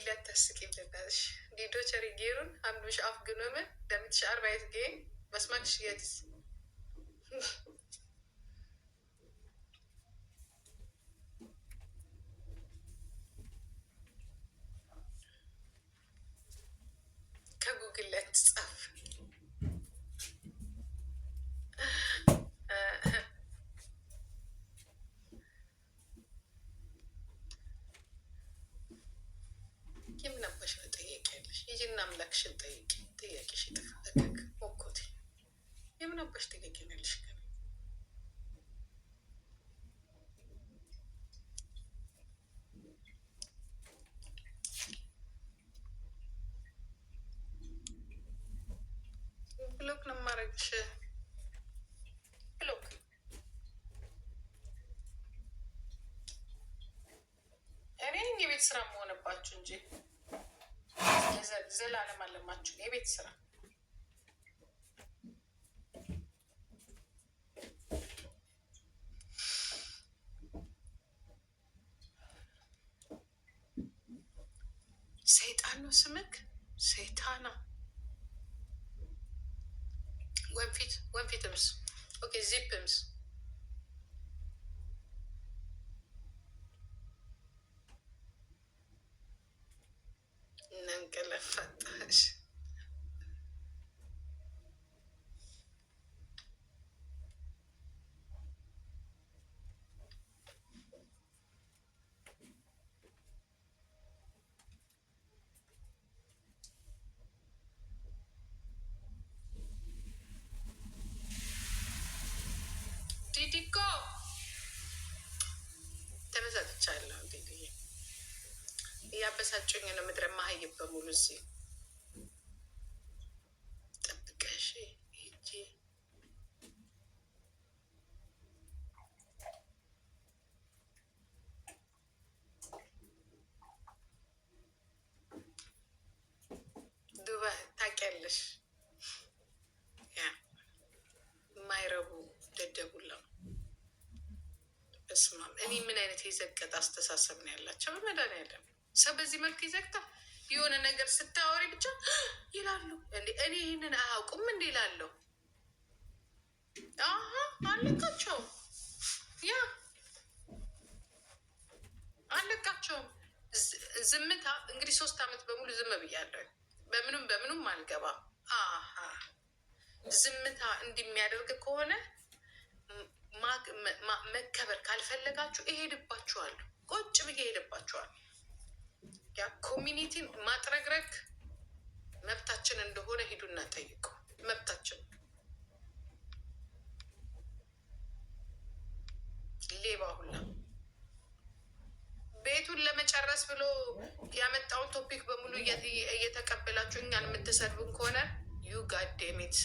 اللي تسكي بلاش ديدو تريجيرون هم مش عارف جنومه ده متشعر بايت جين بس ما كشيتس كجوجل لا تصف كم نبش نطيقش يجي نملكش طيقش يتفكك وكوتي يم نبش تيجي نلش كان بلوك نماركش بلوك እኔ የቤት ስራ መሆንባችሁ እንጂ ዘላለም አለማችሁ የቤት ስራ ሰይጣን ነው ስምክ ሰይጣና ወንፊትምስ ኦኬ ዚፕምስ ነንቀለፈጣሽ ዲዲኮ ተመሳጥቻለሁ ዲዲ እያበሳጩኝ ነው። ምድረ ማህይብ በሙሉ እዚህ ጠብቀሽ ሂጂ ዱባይ ታውቂያለሽ። ያ የማይረቡ ደደቡላ እስማም እኔ ምን አይነት የዘቀጠ አስተሳሰብ ነው ያላቸው? በመድኃኒዓለም ሰው በዚህ መልክ ይዘግታ የሆነ ነገር ስታወሪ ብቻ ይላሉ። እኔ ይህንን አያውቁም እንዴ ይላለሁ። አለቃቸውም ያ አለቃቸውም ዝምታ እንግዲህ 3 ዓመት በሙሉ ዝም ብያለሁ። በምኑም አልገባም። ዝምታ እንዲሚያደርግ ከሆነ መከበር ካልፈለጋችሁ እሄድባችኋለሁ። ቁጭ ብዬ እሄድባችኋለሁ። ያ ኮሚኒቲን ማጥረግረግ መብታችን እንደሆነ ሂዱና ጠይቁ። መብታችን ሌባ ሁላ ቤቱን ለመጨረስ ብሎ ያመጣውን ቶፒክ በሙሉ እየተቀበላችሁ እኛን የምትሰድቡን ከሆነ ዩ ጋዴሚት